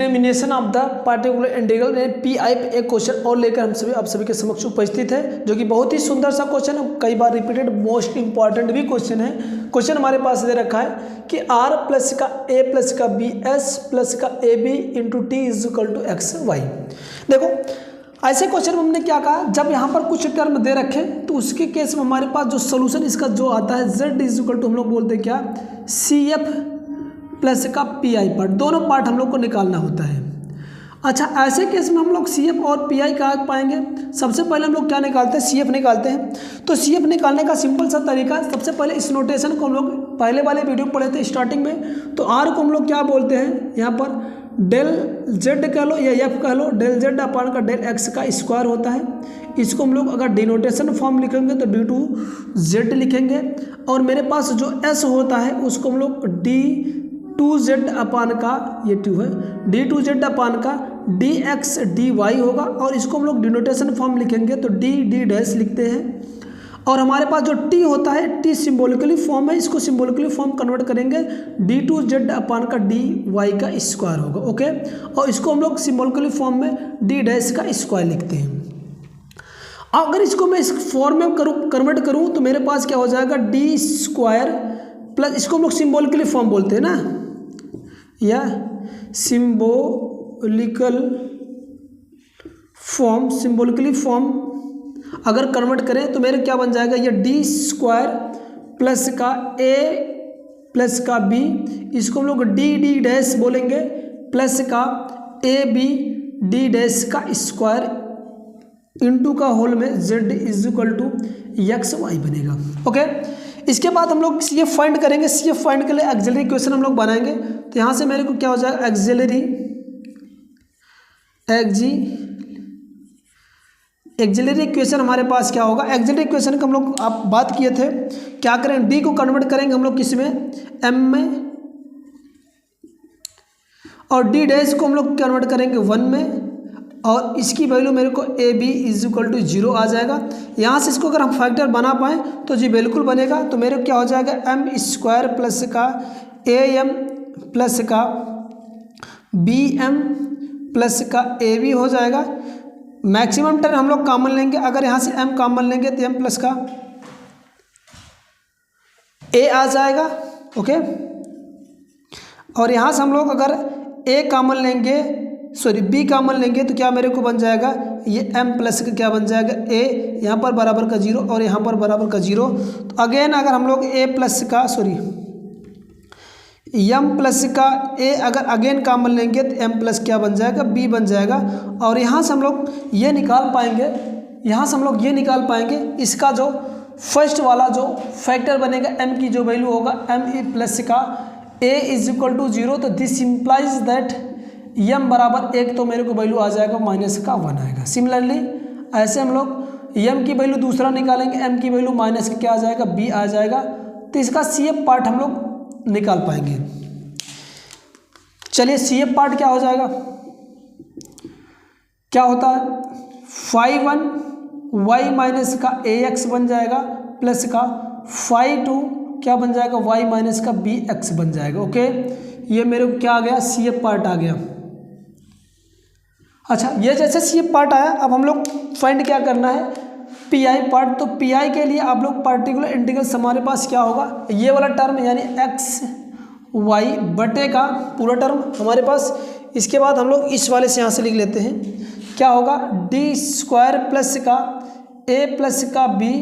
Determination of the particular integral P I एक question और लेकर हम आप सभी के समक्ष उपस्थित है, जो कि बहुत ही सुंदर सा क्वेश्चन है, कई बार रिपीटेड, मोस्ट इंपॉर्टेंट भी क्वेश्चन है। क्वेश्चन हमारे पास दे रखा है कि आर प्लस का ए प्लस का बी एस प्लस का A B into T is equal to X Y. देखो ऐसे क्वेश्चन में हमने क्या कहा, जब यहाँ पर कुछ टर्म दे रखे तो उसके केस में हमारे पास जो सोल्यूशन इसका जो आता है z इज इक्वल टू हम लोग बोलते हैं क्या, सी एफ प्लस का पी आई पार्ट, दोनों पार्ट हम लोग को निकालना होता है। अच्छा, ऐसे केस में हम लोग सी एफ और पी आई कहाँ पाएंगे, सबसे पहले हम लोग क्या निकालते हैं, सी एफ निकालते हैं। तो सी एफ निकालने का सिंपल सा तरीका, सबसे पहले इस नोटेशन को हम लोग पहले वाले वीडियो पढ़े थे स्टार्टिंग में, तो आर को हम लोग क्या बोलते हैं, यहाँ पर डेल जेड कह लो या एफ कह लो, डेल जेड अपान का डेल एक्स का स्क्वायर होता है। इसको हम लोग अगर डिनोटेशन फॉर्म लिखेंगे तो डी टू जेड लिखेंगे, और मेरे पास जो एस होता है उसको हम लोग डी टू जेड अपान का, ये टू है, डी टू जेड अपान का डी एक्स डी वाई होगा, और इसको हम लोग डिनोटेशन फॉर्म लिखेंगे तो डी डी डैश लिखते हैं। और हमारे पास जो टी होता है, टी सिम्बोलिकली फॉर्म है, इसको सिम्बोलिकली फॉर्म कन्वर्ट करेंगे, डी टू जेड अपान का डी वाई का स्क्वायर होगा, ओके। और इसको हम लोग सिम्बोलिकली फॉर्म में डी डैश का स्क्वायर लिखते हैं। अगर इसको मैं इस फॉर्म में कन्वर्ट करूँ तो मेरे पास क्या हो जाएगा, डी स्क्वायर प्लस, इसको हम लोग सिम्बोलिकली फॉर्म बोलते हैं ना, या सिम्बोलिकली फॉर्म अगर कन्वर्ट करें तो मेरे क्या बन जाएगा, ये डी स्क्वायर प्लस का ए प्लस का बी, इसको हम लोग डी डी डैश बोलेंगे, प्लस का ए बी डी डैश का स्क्वायर इंटू का होल में Z is equal to X Y बनेगा, ओके। इसके बाद हम लोग सी एफ फाइंड करेंगे। सी एफ फाइंड के लिए एक्सिलरी इक्वेशन हम लोग बनाएंगे, तो यहाँ से मेरे को क्या हो जाएगा, एक्सिलरी इक्वेशन हमारे पास क्या होगा, एक्सिलरी इक्वेशन का हम लोग आप बात किए थे, क्या करें, डी को कन्वर्ट करेंगे हम लोग किस में, एम में, और डी डैश को हम लोग कन्वर्ट करेंगे 1 में, और इसकी वैल्यू मेरे को A B is equal to 0 आ जाएगा। यहाँ से इसको अगर हम फैक्टर बना पाएँ तो जी बिल्कुल बनेगा। तो मेरे को क्या हो जाएगा, एम स्क्वायर प्लस का ए एम प्लस का बी एम प्लस का ए बी हो जाएगा। मैक्सिमम टर्म हम लोग कॉमन लेंगे, अगर यहाँ से m कॉमन लेंगे तो m प्लस का a आ जाएगा, ओके। और यहाँ से हम लोग अगर a कॉमन लेंगे, सॉरी b कॉमन लेंगे तो क्या मेरे को बन जाएगा, ये m प्लस का क्या बन जाएगा, a यहाँ पर बराबर का 0 और यहाँ पर बराबर का 0। तो अगेन अगर हम लोग a प्लस का, सॉरी m प्लस का a अगर अगेन कॉमन लेंगे तो m प्लस क्या बन जाएगा, b बन जाएगा। और यहाँ से हम लोग ये निकाल पाएंगे, इसका जो फर्स्ट वाला जो फैक्टर बनेगा m की जो वैल्यू होगा m ए प्लस का a इज इक्वल टू 0, तो दिस इम्प्लाइज दैट m बराबर 1, तो मेरे को वैल्यू आ जाएगा माइनस का 1 आएगा। सिमिलरली ऐसे हम लोग m की वैल्यू दूसरा निकालेंगे, m की वैल्यू माइनस का क्या आ जाएगा, b आ जाएगा। तो इसका सी एफ पार्ट हम लोग निकाल पाएंगे। चलिए सी एफ पार्ट क्या हो जाएगा, क्या होता है, फाई 1 y माइनस का ए एक्स बन जाएगा, प्लस का फाई 2 क्या बन जाएगा, y माइनस का बी एक्स बन जाएगा, ओके। ये मेरे को क्या आ गया, सी एफ पार्ट आ गया। अच्छा, ये जैसे सी एफ पार्ट आया, अब हम लोग फाइंड क्या करना है, पी आई पार्ट। तो पी आई के लिए आप लोग पार्टिकुलर इंटीग्रल हमारे पास क्या होगा, ये वाला टर्म यानी एक्स वाई बटे का पूरा टर्म हमारे पास। इसके बाद हम लोग इस वाले से यहाँ से लिख लेते हैं, क्या होगा, डी स्क्वायर प्लस का ए प्लस का B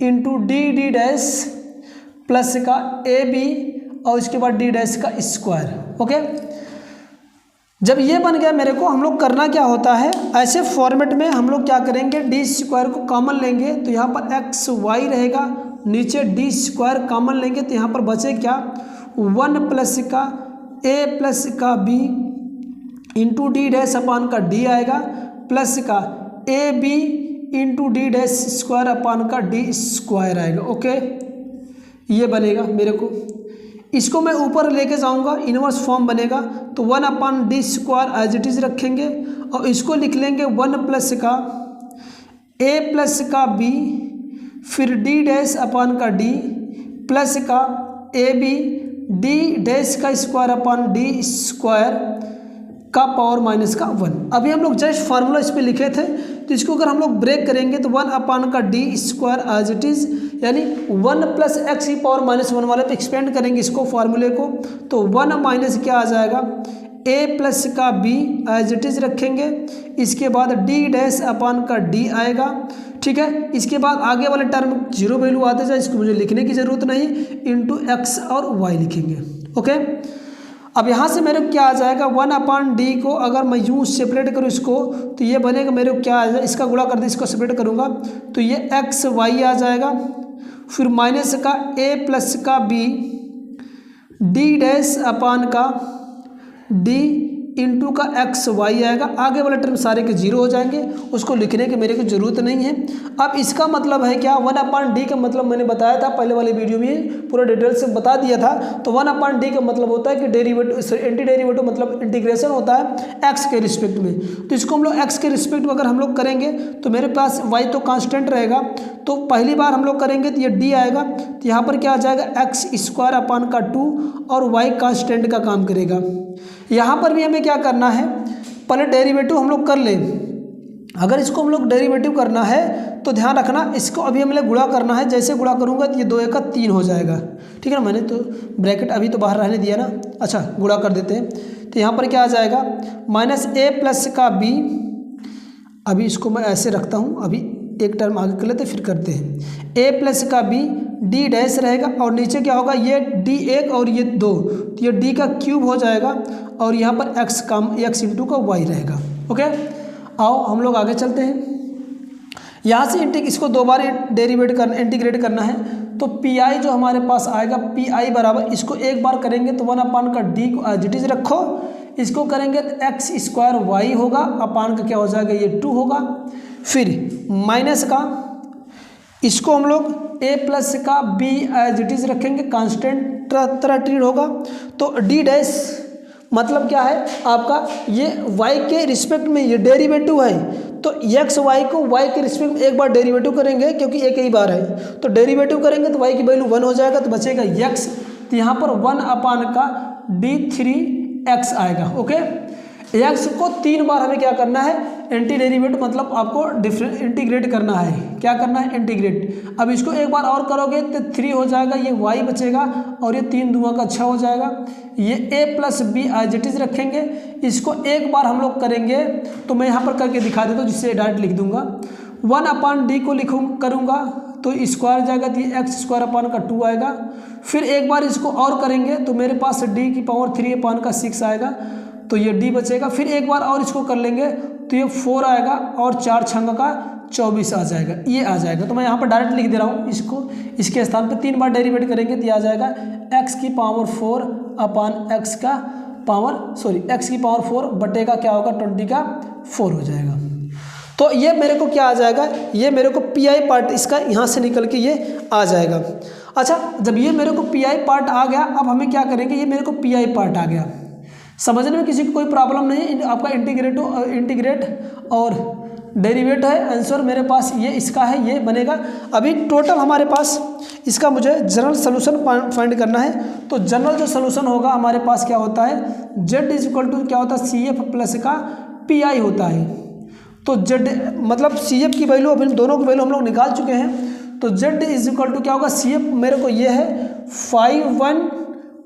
into D D dash plus का ए बी, और इसके बाद डी डैश का स्क्वायर, ओके। जब ये बन गया मेरे को, हम लोग करना क्या होता है, ऐसे फॉर्मेट में हम लोग क्या करेंगे, डी स्क्वायर को कॉमन लेंगे तो यहाँ पर एक्स वाई रहेगा, नीचे डी स्क्वायर कॉमन लेंगे तो यहाँ पर बचे क्या, 1 प्लस का ए प्लस का B into D dash upon का डी आएगा, प्लस का A B into D dash square upon का डी स्क्वायर आएगा, ओके। ये बनेगा मेरे को, इसको मैं ऊपर लेके जाऊंगा, इनवर्स फॉर्म बनेगा, तो 1 upon D square as it is रखेंगे, और इसको लिख लेंगे 1 प्लस का ए प्लस का बी, फिर डी डैश अपान का डी, प्लस का ए बी डी डैश का स्क्वायर अपॉन डी स्क्वायर का पावर माइनस का 1। अभी हम लोग जस्ट फार्मूला इस पे लिखे थे, तो इसको अगर हम लोग ब्रेक करेंगे तो 1 अपान का D square as it is, यानी 1 प्लस एक्स की पावर माइनस 1 वाले पे एक्सपेंड करेंगे इसको फार्मूले को, तो 1 माइनस क्या आ जाएगा ए प्लस का बी एज इट इज़ रखेंगे। इसके बाद डी डैश अपान का डी आएगा, ठीक है। इसके बाद आगे वाले टर्म जीरो वैल्यू आते जाए, इसको मुझे लिखने की ज़रूरत नहीं, इंटू एक्स और वाई लिखेंगे, ओके। अब यहाँ से मेरे को क्या आ जाएगा 1 अपान डी को अगर मैं यूँ सेपरेट करूँ इसको, तो ये बनेगा मेरे को क्या आ जाएगा, इसका गुणा कर दे, इसको सेपरेट करूँगा तो ये एक्स वाई आ जाएगा, फिर माइनस का ए प्लस का बी डी डैश अपान का डी इंटू का एक्स वाई आएगा। आगे वाले टर्म सारे के जीरो हो जाएंगे, उसको लिखने की मेरे को ज़रूरत नहीं है। अब इसका मतलब है क्या, 1 अपान डी का मतलब मैंने बताया था पहले वाले वीडियो में, पूरा डिटेल से बता दिया था। तो 1 अपान डी का मतलब होता है कि डेरिवेटिव, एंटी डेरिवेटिव मतलब इंटीग्रेशन होता है एक्स के रिस्पेक्ट में। तो इसको हम लोग एक्स के रिस्पेक्ट में अगर हम लोग करेंगे तो मेरे पास वाई तो कांस्टेंट रहेगा, तो पहली बार हम लोग करेंगे तो ये डी आएगा, तो यहाँ पर क्या आ जाएगा एक्स स्क्वायर अपान का 2 और वाई कांस्टेंट का काम करेगा। यहाँ पर भी हमें क्या करना है, पहले डेरिवेटिव हम लोग कर लें। अगर इसको हम लोग डेरिवेटिव करना है तो ध्यान रखना, इसको अभी हमें गुणा करना है, जैसे गुणा करूँगा तो ये 2 का 3 हो जाएगा, ठीक है ना। मैंने तो ब्रैकेट अभी तो बाहर रहने दिया ना, अच्छा गुणा कर देते हैं। तो यहाँ पर क्या आ जाएगा माइनस ए प्लस का बी, अभी इसको मैं ऐसे रखता हूँ, अभी एक टर्म आगे कर लेते फिर करते हैं। ए प्लस का बी डी डैश रहेगा और नीचे क्या होगा, ये डी 1 और ये 2, तो ये डी का क्यूब हो जाएगा और यहाँ पर एक्स का एक्स इंटू का वाई रहेगा, ओके। आओ हम लोग आगे चलते हैं। यहाँ से इसको 2 बार इंटीग्रेट करना है, तो पी आई जो हमारे पास आएगा, पी आई बराबर इसको एक बार करेंगे तो 1 अपान का डी को एज इट इज रखो, इसको करेंगे तो एक्स स्क्वायर वाई होगा, अपान का क्या हो जाएगा ये 2 होगा, फिर माइनस का इसको हम लोग ए प्लस का बी एज इट इज रखेंगे, कांस्टेंट तरह ट्रीट होगा। तो डी डैश मतलब क्या है आपका, ये y के रिस्पेक्ट में ये डेरिवेटिव है, तो एक्स वाई को y के रिस्पेक्ट में एक बार डेरिवेटिव करेंगे क्योंकि एक ही बार है, तो डेरिवेटिव करेंगे तो y की वैल्यू 1 हो जाएगा, तो बचेगा x, तो यहाँ पर 1 अपान का d3x आएगा, ओके। एक्स को 3 बार हमें क्या करना है, एंटी डेरिवेटिव मतलब आपको इंटीग्रेट करना है, क्या करना है इंटीग्रेट। अब इसको एक बार और करोगे तो 3 हो जाएगा, ये y बचेगा और ये 3 दूना का 6 हो जाएगा। ये a plus B as it is रखेंगे, इसको एक बार हम लोग करेंगे तो मैं यहाँ पर करके दिखा देता हूँ, जिससे डायरेक्ट लिख दूंगा। 1 अपान डी को करूँगा तो स्क्वायर जाएगा, तो ये एक्स स्क्वायर अपान का 2 आएगा। फिर एक बार इसको और करेंगे तो मेरे पास डी की पावर 3 अपान का 6 आएगा, तो ये डी बचेगा। फिर एक बार और इसको कर लेंगे तो ये 4 आएगा और 4 छंग का 24 आ जाएगा, ये आ जाएगा। तो मैं यहाँ पर डायरेक्ट लिख दे रहा हूँ इसको, इसके स्थान पे 3 बार डेरिवेट करेंगे तो ये आ जाएगा एक्स की पावर 4 अपान एक्स की पावर 4 बटे का क्या होगा 20 का 4 हो जाएगा। तो ये मेरे को क्या आ जाएगा, ये मेरे को पी आई पार्ट इसका यहाँ से निकल के ये आ जाएगा। अच्छा, जब ये मेरे को पी आई पार्ट आ गया, अब हमें क्या करेंगे, ये मेरे को पी आई पार्ट आ गया, समझने में किसी को कोई प्रॉब्लम नहीं है। आपका इंटीग्रेट और डेरिवेट है, आंसर मेरे पास ये इसका है, ये बनेगा। अभी टोटल हमारे पास इसका मुझे जनरल सोल्यूशन फाइंड करना है, तो जनरल जो सोल्यूशन होगा हमारे पास क्या होता है, जेड इज इक्वल टू क्या होता है, सी एफ प्लस का पी आई होता है। तो जेड मतलब सी एफ की वैल्यू, अब इन दोनों की वैल्यू हम लोग निकाल चुके हैं, तो जेड इज इक्वल टू क्या होगा, सी एफ मेरे को ये है 5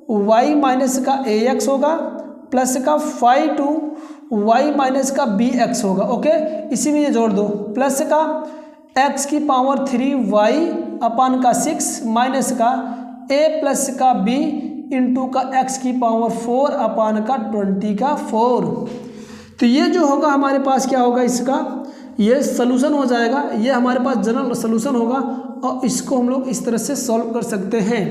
वाई माइनस का ए एक्स होगा प्लस का 5 वाई माइनस का बी एक्स होगा, ओके। इसी में ये जोड़ दो, प्लस का एक्स की पावर 3 वाई अपान का 6 माइनस का ए प्लस का बी इंटू का एक्स की पावर 4 अपान का 20 का 4। तो ये जो होगा हमारे पास क्या होगा, इसका ये सलूशन हो जाएगा, ये हमारे पास जनरल सलूशन होगा और इसको हम लोग इस तरह से सॉल्व कर सकते हैं।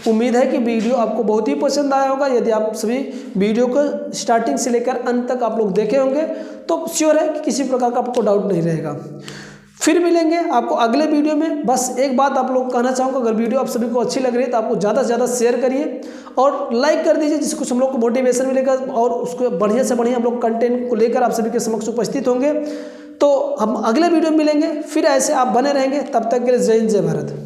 उम्मीद है कि वीडियो आपको बहुत ही पसंद आया होगा। यदि आप सभी वीडियो को स्टार्टिंग से लेकर अंत तक आप लोग देखे होंगे तो श्योर है कि किसी प्रकार का आपको डाउट नहीं रहेगा। फिर मिलेंगे आपको अगले वीडियो में। बस एक बात आप लोग कहना चाहूँगा, अगर वीडियो आप सभी को अच्छी लग रही है तो आपको ज़्यादा से ज़्यादा शेयर करिए और लाइक कर दीजिए, जिसको हम लोग को मोटिवेशन मिलेगा और उसको बढ़िया से बढ़िया हम लोग कंटेंट को लेकर आप सभी के समक्ष उपस्थित होंगे। तो हम अगले वीडियो में मिलेंगे, फिर ऐसे आप बने रहेंगे। तब तक के लिए जय हिंद, जय भारत।